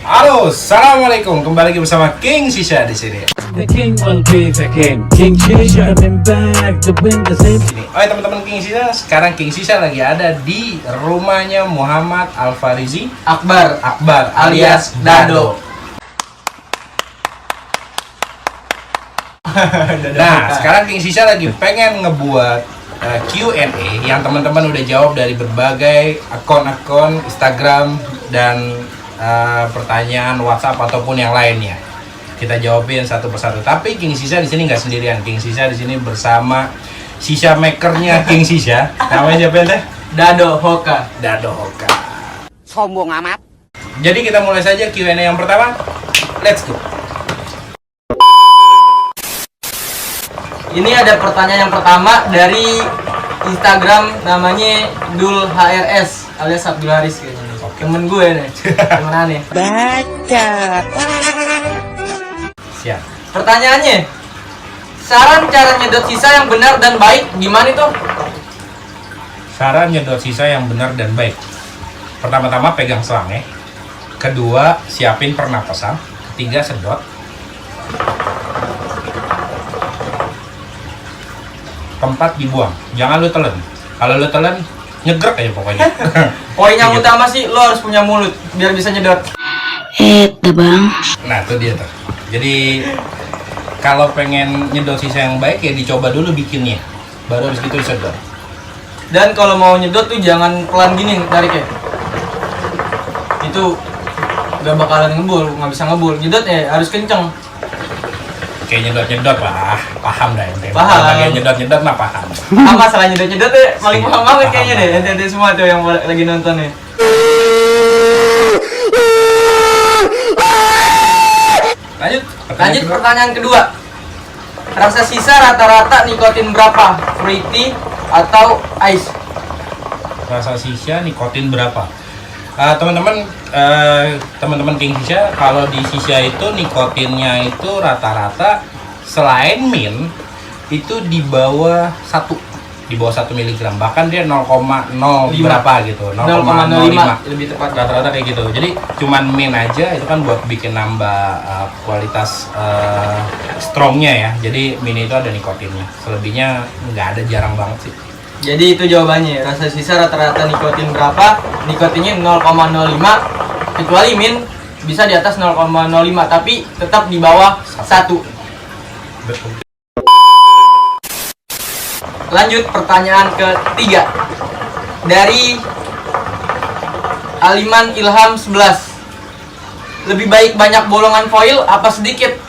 Halo, assalamualaikum. Kembali lagi bersama King Shisha di sini. The king will be the king. King Shisha been back to win the same. Oke teman-teman King Shisha, sekarang King Shisha lagi ada di rumahnya Muhammad Alfarizi Akbar alias Dado. Nah, sekarang King Shisha lagi pengen ngebuat Q&A yang teman-teman udah jawab dari berbagai akun-akun Instagram dan pertanyaan WhatsApp ataupun yang lainnya. Kita jawabin satu persatu. Tapi King Shisha di sini nggak sendirian. King Shisha di sini bersama Shisha makernya King Shisha. Namanya siapa ya? Dado Hoka. Sombong amat. Jadi kita mulai saja Q&A yang pertama. Let's go. Ini ada pertanyaan yang pertama dari Instagram, namanya Dul HRS alias Abdul Haris kayaknya. Temen gue nih, temen aneh. Baca. Siap. Pertanyaannya, saran cara nyedot sisa yang benar dan baik gimana itu? Saran nyedot sisa yang benar dan baik. Pertama-tama pegang selangnya. Kedua, siapin pernapasan. Ketiga, sedot. Keempat, dibuang. Jangan lu telan. Kalau lu telan, nyegrek aja pokoknya. Poin yang utama sih lo harus punya mulut biar bisa nyedot. Bang. Nah, itu dia tuh. Jadi kalau pengen nyedot sisa yang baik ya dicoba dulu bikinnya. Baru habis itu disedot. Dan kalau mau nyedot tuh jangan pelan gini tariknya. Itu gak bakalan ngebul, nggak bisa ngebul. Nyedot ya harus kenceng. Kayak nyedot-nyedot lah, paham dah ente. Paham. Kayak nyedot-nyedot mah paham. Masalah nyedot-nyedot tuh paling Iya, paham banget paham kayaknya deh. banget. Ente semua tuh yang lagi nonton nih. Lanjut pertanyaan kedua. Rasa sisa rata-rata nikotin berapa? Fruity atau ice? Rasa sisa nikotin berapa? Teman-teman King Shisha, kalau di sisa itu nikotinnya itu rata-rata selain mint itu di bawah 1 miligram, bahkan dia 0,0 berapa gitu, 0,05 lebih tepat. rata-rata kayak gitu. Jadi cuman mint aja itu kan buat bikin nambah kualitas strongnya ya. Jadi mint itu ada nikotinnya, selebihnya nggak ada, jarang banget sih. Jadi itu jawabannya. Rasa sisa rata-rata nikotin berapa? Nikotinnya 0,05, kecuali mint bisa di atas 0,05 tapi tetap di bawah 1. Betul. Lanjut pertanyaan ketiga dari Aliman Ilham 11. Lebih baik banyak bolongan foil apa sedikit?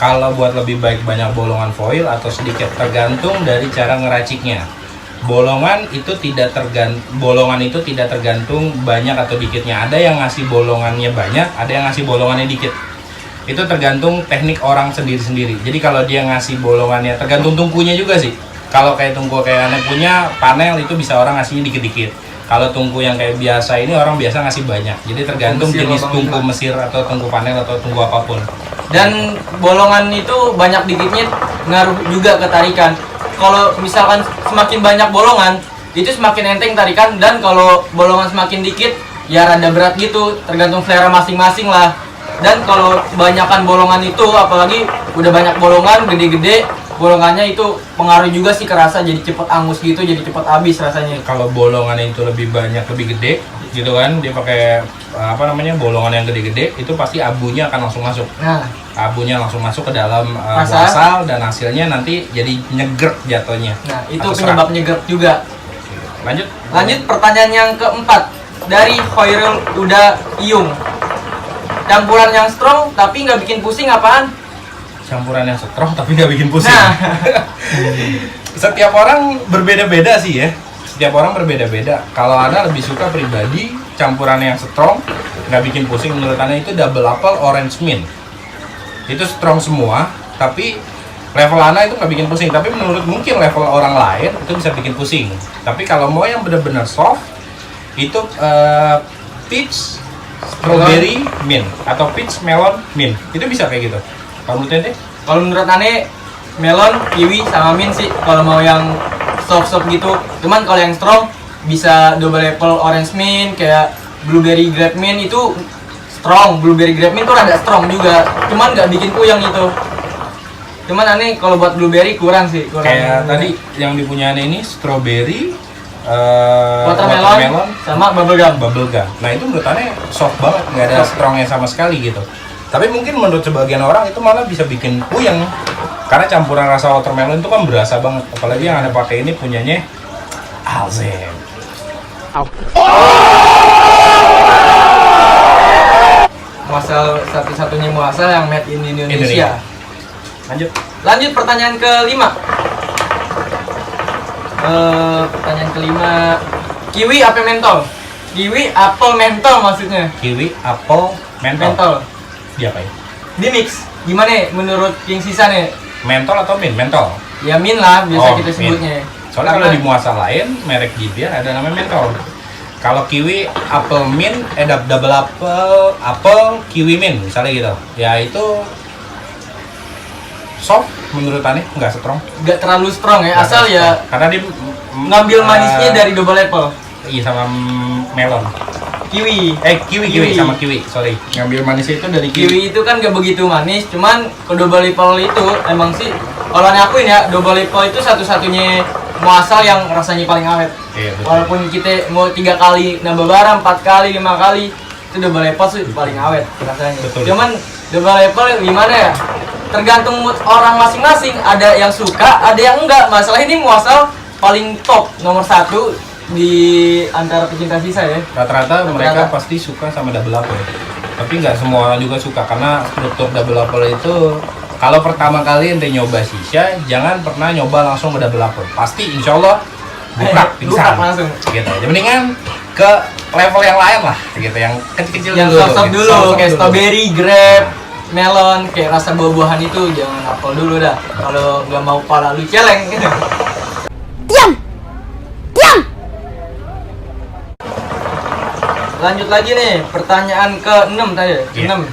Kalau buat lebih baik banyak bolongan foil atau sedikit, tergantung dari cara ngeraciknya. Bolongan itu tidak tergantung banyak atau dikitnya. Ada yang ngasih bolongannya banyak, ada yang ngasih bolongannya dikit. Itu tergantung teknik orang sendiri-sendiri. Jadi kalau dia ngasih bolongannya, tergantung tungkunya juga sih. Kalau kayak tungku kayak anak punya panel itu bisa orang ngasihnya dikit-dikit. Kalau tungku yang kayak biasa ini orang biasa ngasih banyak. Jadi tergantung Mesir, jenis Bang tungku Bima. Mesir atau tungku panel atau tungku apapun. Dan bolongan itu banyak dikitnya ngaruh juga ke tarikan. Kalau misalkan semakin banyak bolongan, itu semakin enteng tarikan. Dan kalau bolongan semakin dikit, ya rada berat gitu. Tergantung selera masing-masing lah. Dan kalau kebanyakan bolongan itu, apalagi udah banyak bolongan gede-gede, bolongannya itu pengaruh juga sih kerasa, jadi cepet angus gitu, jadi cepet habis rasanya. Kalau bolongannya itu lebih banyak, lebih gede gitu kan, dia pakai bolongan yang gede-gede, itu pasti abunya akan langsung masuk. Nah, Abunya langsung masuk ke dalam Masa? muasal dan hasilnya nanti jadi nyegrek jatuhnya. nah itu Atau penyebab serat. nyegrep juga. Lanjut. Pertanyaan yang keempat dari Khairul Uda Iyung. Campuran yang strong tapi nggak bikin pusing apaan? Campuran yang strong tapi nggak bikin pusing. Nah. Setiap orang berbeda-beda sih ya. Setiap orang berbeda-beda. Kalau Ana lebih suka pribadi campuran yang strong, nggak bikin pusing. Menurut Ana itu double apple orange mint. Itu strong semua, tapi level Ana itu nggak bikin pusing. Tapi menurut mungkin level orang lain itu bisa bikin pusing. Tapi kalau mau yang benar-benar soft, itu peach strawberry mint atau peach melon mint. Itu bisa kayak gitu. Kalau menurut Ente? Kalau menurut Ane melon, kiwi, sama mint sih kalau mau yang soft gitu. Cuman kalau yang strong bisa double apple orange mint, kayak blueberry grape mint itu strong. Blueberry grape mint tuh rada strong juga, cuman nggak bikin puyeng itu. Cuman aneh kalau buat blueberry kurang sih. Kayak tadi yang dipunya Ane ini strawberry, watermelon sama bubblegum. Nah itu menurut Ane soft banget, nggak ada strongnya sama sekali gitu. Tapi mungkin menurut sebagian orang itu malah bisa bikin puyeng, karena campuran rasa watermelon itu kan berasa banget. Apalagi yang Ane pakai ini punyanya Alzen. Muasal satu-satunya muasal yang made in Indonesia. Lanjut pertanyaan kelima. Pertanyaan kelima, kiwi apa mentol? Kiwi, apel, mentol maksudnya. Kiwi, apel, mentol. Diapain? Di mix. Gimana nih menurut King Sisa nih? Mentol atau mint? Mentol. Ya min lah biasa kita mint. sebutnya. Soalnya kalau di muasal lain, merek Gibiar ada namanya mentol. Kalau kiwi, apel mint, double apel, kiwi mint misalnya gitu. Ya itu soft menurut Ane, nggak strong. Nggak terlalu strong ya, asal ya karena dia ngambil manisnya dari double apple. Iya, sama melon. Kiwi. Kiwi sama kiwi. Sorry. Ngambil manisnya itu dari kiwi. Kiwi itu kan nggak begitu manis, cuman ke double apple itu emang sih kalau Ane akuin ya, double apple itu satu-satunya muasal yang rasanya paling awet. Iya, betul. Walaupun kita mau 3 kali nambah barang, 4 kali, 5 kali, itu double apple sih paling awet rasanya. Betul. Cuman double apple gimana ya? Tergantung mood orang masing-masing. Ada yang suka, ada yang enggak. Masalah ini muasal paling top nomor 1 di antara pecinta sisa ya. Rata-rata mereka pasti suka sama double apple. Tapi nggak semua orang juga suka, karena struktur double apple itu kalau pertama kali ente nyoba sisa, jangan pernah nyoba langsung ke double apple. Pasti insya Allah buka pingsan langsung. Gitu. Jadi mendingan ke level yang lain lah, gitu, yang kecil-kecil Yang dulu. soft-soft gitu. dulu, Soft-soft kayak dulu. strawberry, grape, melon, kayak rasa buah-buahan itu jangan apel dulu dah. Kalau nggak mau pala lu celeng gitu. Lanjut lagi nih, pertanyaan ke-6 tadi. Iya. 6.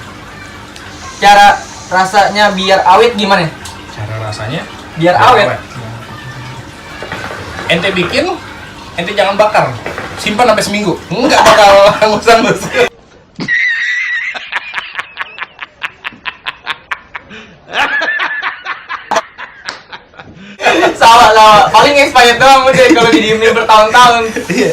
Cara rasanya biar awet gimana? Cara rasanya Biar awet. Ente bikin, ente jangan bakar, simpan sampai seminggu, nggak bakal hangus-hangus. Salah. Paling expired doang udah kalau didiemin bertahun-tahun. Iya.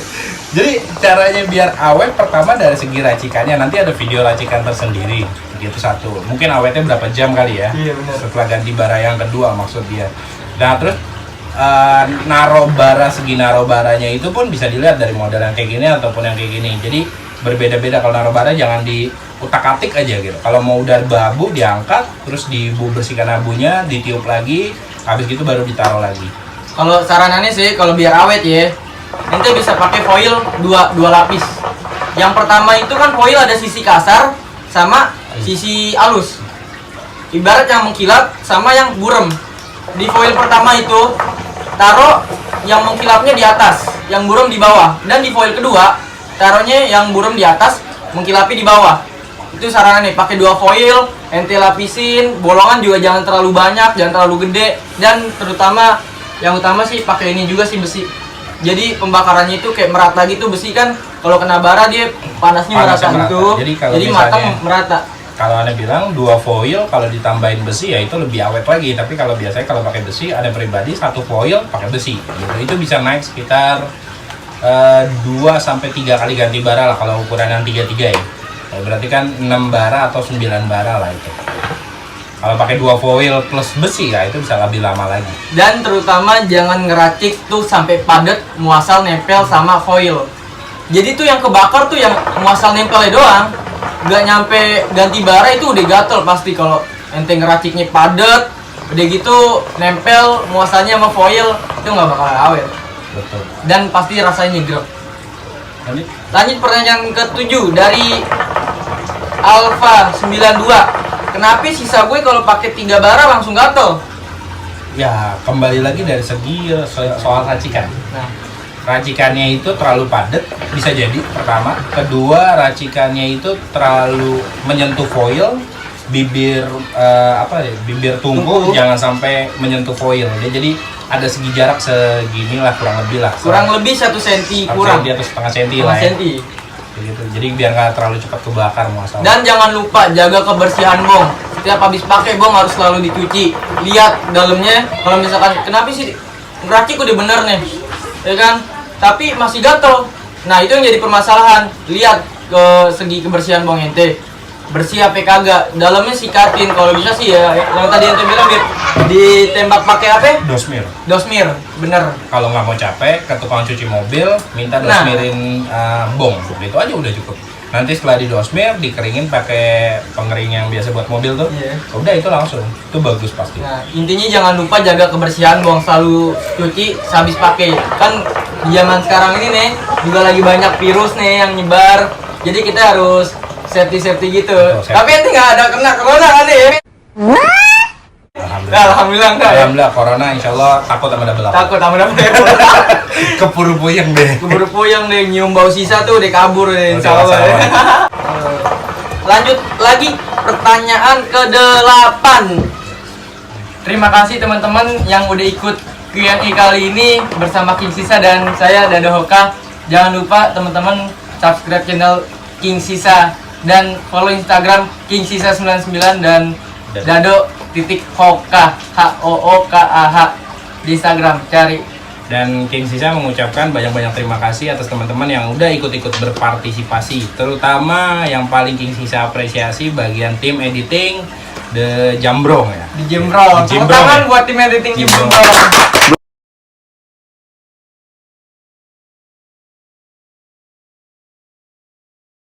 Jadi caranya biar awet, pertama dari segi racikannya, nanti ada video racikan tersendiri gitu satu. Mungkin awetnya berapa jam kali ya? Iya, benar. Setelah ganti bara yang kedua maksud dia. Nah terus segi naro baranya itu pun bisa dilihat dari model yang kayak gini ataupun yang kayak gini. Jadi berbeda-beda. Kalau naro bara jangan diutak-atik aja gitu. Kalau mau udah babu diangkat, terus dibersihkan abunya, ditiup lagi, habis gitu baru ditaruh lagi. Kalau saranannya sih kalau biar awet ya, ente bisa pakai foil dua lapis. Yang pertama itu kan foil ada sisi kasar sama sisi halus. Ibarat yang mengkilap sama yang burem. Di foil pertama itu taruh yang mengkilapnya di atas, yang burem di bawah. Dan di foil kedua taruhnya yang burem di atas, mengkilapi di bawah. Itu sarannya nih, pakai 2 foil, ente lapisin, bolongan juga jangan terlalu banyak, jangan terlalu gede, dan terutama yang utama sih pakai ini juga sih, besi. Jadi pembakarannya itu kayak merata gitu, besi kan kalau kena bara dia panasnya merata gitu. Jadi matang merata. Kalau Anda bilang 2 foil, kalau ditambahin besi ya itu lebih awet lagi. Tapi kalau biasanya kalau pakai besi, ada pribadi 1 foil pakai besi gitu. Itu bisa naik sekitar 2 sampai 3 kali ganti bara lah kalau ukuran yang 33 ya. Berarti kan 6 bara atau 9 bara lah itu. Kalau pakai 2 foil plus besi ya itu bisa lebih lama lagi. Dan terutama jangan ngeracik tuh sampai padat muasal nempel sama foil. Jadi tuh yang kebakar tuh yang muasal nempelnya doang. Nggak nyampe ganti bara itu udah gatel pasti kalau ente ngeraciknya padat. Udah gitu nempel muasalnya sama foil itu nggak bakal awet. Betul. Dan pasti rasanya nyegrek. Lanjut pertanyaan ke-7 dari Alpha 92. Kenapa sisa gue kalau pakai 3 bara langsung gatel? Ya kembali lagi dari segi soal racikan. Nah, Racikannya itu terlalu padat, bisa jadi pertama. Kedua, racikannya itu terlalu menyentuh foil, bibir bibir tungku jangan sampai menyentuh foil. Jadi ada segi jarak segini lah kurang lebih lah. kurang lebih 1 cm kurang. Di atas setengah senti Setengah lah. Ya. senti. gitu. Jadi biar nggak terlalu cepat kebakar masalah. Dan jangan lupa jaga kebersihan bong. Setiap habis pakai bong harus selalu dicuci. Lihat dalamnya, kalau misalkan kenapa sih ngeracik udah bener nih, ya kan? Tapi masih gatel. Nah itu yang jadi permasalahan. Lihat ke segi kebersihan bong ente. Bersih apa kagak? Dalamnya sikatin. Kalau bisa sih ya, yang tadi ente bilang Bib, ditembak pakai apa? Dosmir. Dosmir, bener. Kalau nggak mau capek, ke tukang cuci mobil, minta Nah. dosmirin bong. Itu aja udah cukup. Nanti setelah di dosmir, dikeringin pakai pengering yang biasa buat mobil tuh. Iya. Udah itu langsung. Itu bagus pasti. Nah, intinya jangan lupa jaga kebersihan bong, selalu cuci sehabis pakai. Kan di zaman sekarang ini nih juga lagi banyak virus nih yang nyebar. Jadi kita harus safety gitu. Betul, safety. Tapi ente nggak ada kena corona kan nih? Alhamdulillah. Alhamdulillah enggak ya. Alhamdulillah, corona insya Allah takut sama double up. Takut sama dapet. Kepuru puyeng deh. Keburu puyeng deh, nyium bau sisa tuh udah kabur deh insya Allah. Udah, Ya. Lanjut lagi pertanyaan ke-8. Terima kasih teman-teman yang udah ikut Q&A kali ini bersama King Sisa dan saya Dado Hoka. Jangan lupa teman-teman subscribe channel King Sisa dan follow Instagram King Sisa 99 dan Dado.Hoka HOOKAH di Instagram, cari. Dan King Sisa mengucapkan banyak-banyak terima kasih atas teman-teman yang udah ikut-ikut berpartisipasi. Terutama yang paling King Sisa apresiasi bagian tim editing The Jambrong ya. Di Jembrong. Di Tepuk Jembrong, tangan ya? buat tim editing di Jembrong. Jembrong.